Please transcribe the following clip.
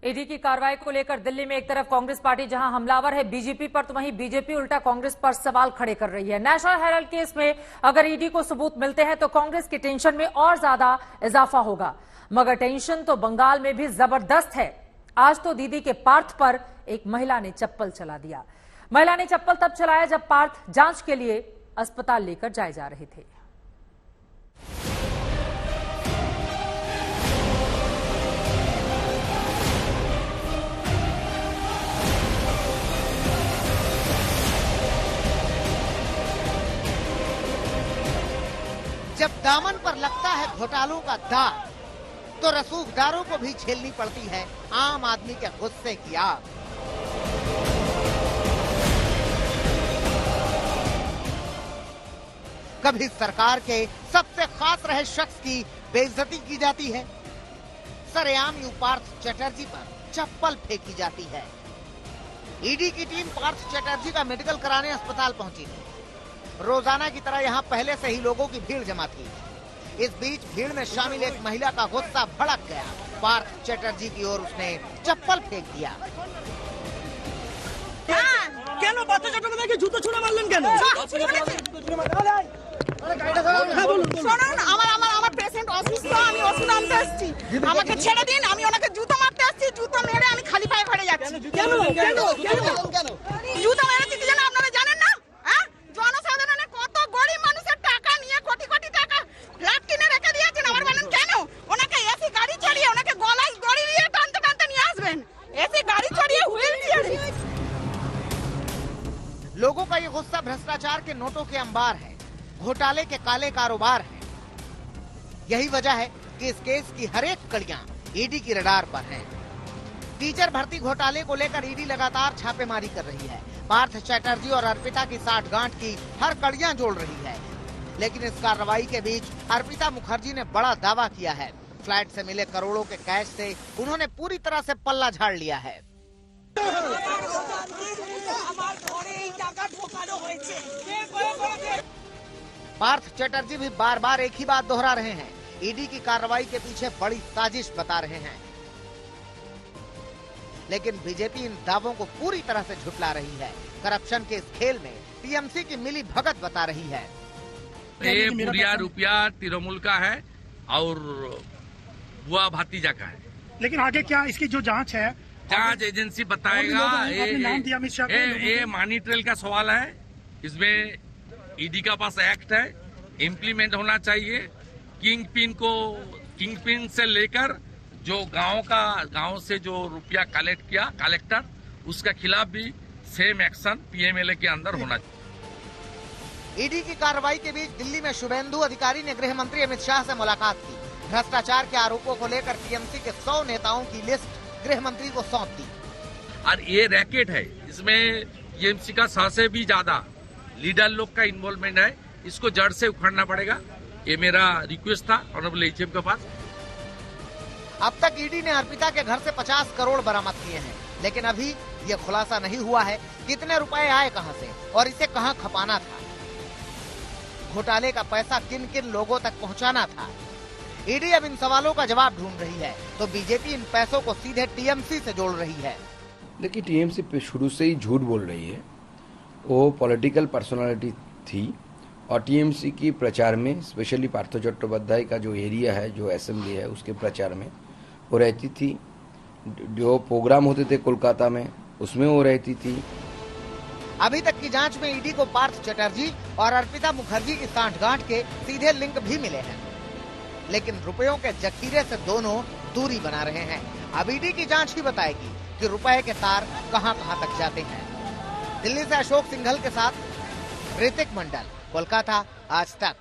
ED की कार्रवाई को लेकर दिल्ली में एक तरफ कांग्रेस पार्टी जहां हमलावर है बीजेपी पर, तो वहीं बीजेपी उल्टा कांग्रेस पर सवाल खड़े कर रही है। नेशनल हेराल्ड केस में अगर ईडी को सबूत मिलते हैं तो कांग्रेस की टेंशन में और ज्यादा इजाफा होगा, मगर टेंशन तो बंगाल में भी जबरदस्त है। आज तो दीदी के पार्थ पर एक महिला ने चप्पल चला दिया। महिला ने चप्पल तब चलाया जब पार्थ जांच के लिए अस्पताल लेकर जाए जा रहे थे। जब दामन पर लगता है घोटालों का दाग, तो रसूखदारों को भी झेलनी पड़ती है आम आदमी के गुस्से की आग। कभी सरकार के सबसे खास रहे शख्स की बेइज्जती की जाती है, सरेआम यूं पार्थ चटर्जी पर चप्पल फेंकी जाती है। ईडी की टीम पार्थ चटर्जी का मेडिकल कराने अस्पताल पहुंची थी। रोजाना की तरह यहाँ पहले से ही लोगों की भीड़ जमा थी। इस बीच भीड़ में शामिल एक महिला का गुस्सा भड़क गया। पार्थ चटर्जी की ओर उसने चप्पल फेंक दिया। কেন বাচ্চা চট্টোপাধ্যায়কে জুতো ছুঁড়ে মারলেন কেন? শুনুন, আমার পেশেন্ট অসুস্থ, আমি ওষুধ আনতে আসছি, আমাকে ছেড়ে দিন, আমি ওনাকে জুতো মারতে আসছি, জুতো মেরে আমি খালি পায়ে ঘরে যাচ্ছি। কেন কেন কেন জুতো মেরে দিতে জানেন, আপনারা জানেন না? হ্যাঁ, জনসাধারণের কত গরিব মানুষের টাকা নিয়ে কোটি কোটি টাকা ফ্ল্যাট কিনে রেখে দিয়েছেন, আবার বলেন কেন? ওনাকে এসি গাড়ি চড়িয়ে, ওনাকে গলায় দড়ি দিয়ে টানতে টানতে নিয়ে আসবেন, এসি গাড়ি চড়িয়ে হুইল চেয়ারে। लोगों का ये गुस्सा भ्रष्टाचार के नोटों के अंबार है, घोटाले के काले कारोबार है। यही वजह है कि इस केस की हर एक कड़ियां ईडी की रडार पर है। टीचर भर्ती घोटाले को लेकर ईडी लगातार छापेमारी कर रही है। पार्थ चटर्जी और अर्पिता की साठगांठ की हर कड़ियां जोड़ रही है। लेकिन इस कार्रवाई के बीच अर्पिता मुखर्जी ने बड़ा दावा किया है। फ्लैट से मिले करोड़ों के कैश से उन्होंने पूरी तरह से पल्ला झाड़ लिया है। पार्थ चटर्जी भी बार बार एक ही बात दोहरा रहे हैं। ईडी की कार्रवाई के पीछे बड़ी साजिश बता रहे हैं, लेकिन बीजेपी इन दावों को पूरी तरह से झुठला रही है। करप्शन के इस खेल में टीएमसी की मिली भगत बता रही है। ये पूरा रुपया तृणमूल का है और वह भातीजा का है। लेकिन आगे क्या इसकी जो जांच है, जांच एजेंसी बताएगा। ये मनी ट्रेल का सवाल है। इसमें ईडी का पास एक्ट है, इम्प्लीमेंट होना चाहिए। किंग पिन से लेकर जो गांव से जो रुपया कलेक्ट किया कलेक्टर, उसका खिलाफ भी सेम एक्शन पीएमएलए के अंदर होना चाहिए। ईडी की कार्रवाई के बीच दिल्ली में शुभेंदु अधिकारी ने गृह मंत्री अमित शाह से मुलाकात की। भ्रष्टाचार के आरोपों को लेकर टीएमसी के 100 नेताओं की लिस्ट गृह मंत्री को सौंप दी। और ये रैकेट है, इसमें टीएमसी का 100 से भी ज्यादा लीडर लोग का इन्वॉल्वमेंट है। इसको जड़ से उखाड़ना पड़ेगा। ये मेरा रिक्वेस्ट था ऑनरेबल एचएम के पास। अब तक ईडी ने अर्पिता के घर से 50 करोड़ बरामद किए हैं, लेकिन अभी ये खुलासा नहीं हुआ है कितने रुपए आए कहां से और इसे कहां खपाना था। घोटाले का पैसा किन किन लोगों तक पहुंचाना था। ईडी अब इन सवालों का जवाब ढूंढ रही है, तो बीजेपी इन पैसों को सीधे टीएमसी से जोड़ रही है। लेकिन टीएमसी शुरू से ही झूठ बोल रही है। वो पॉलिटिकल पर्सनालिटी थी और टीएमसी की प्रचार में, स्पेशली पार्थ चट्टोपाध्याय का जो एरिया है, जो असेंबली है, उसके प्रचार में वो रहती थी। जो प्रोग्राम होते थे कोलकाता में, उसमें वो रहती थी। अभी तक की जांच में ईडी को पार्थ चटर्जी और अर्पिता मुखर्जी की सांठगांठ के सीधे लिंक भी मिले हैं, लेकिन रुपयों के जखीरे से दोनों दूरी बना रहे हैं। अब ईडी की जांच ही बताएगी कि रुपए के तार कहां कहां तक जाते हैं। दिल्ली से अशोक सिंघल के साथ ऋतिक मंडल, कोलकाता, आज तक।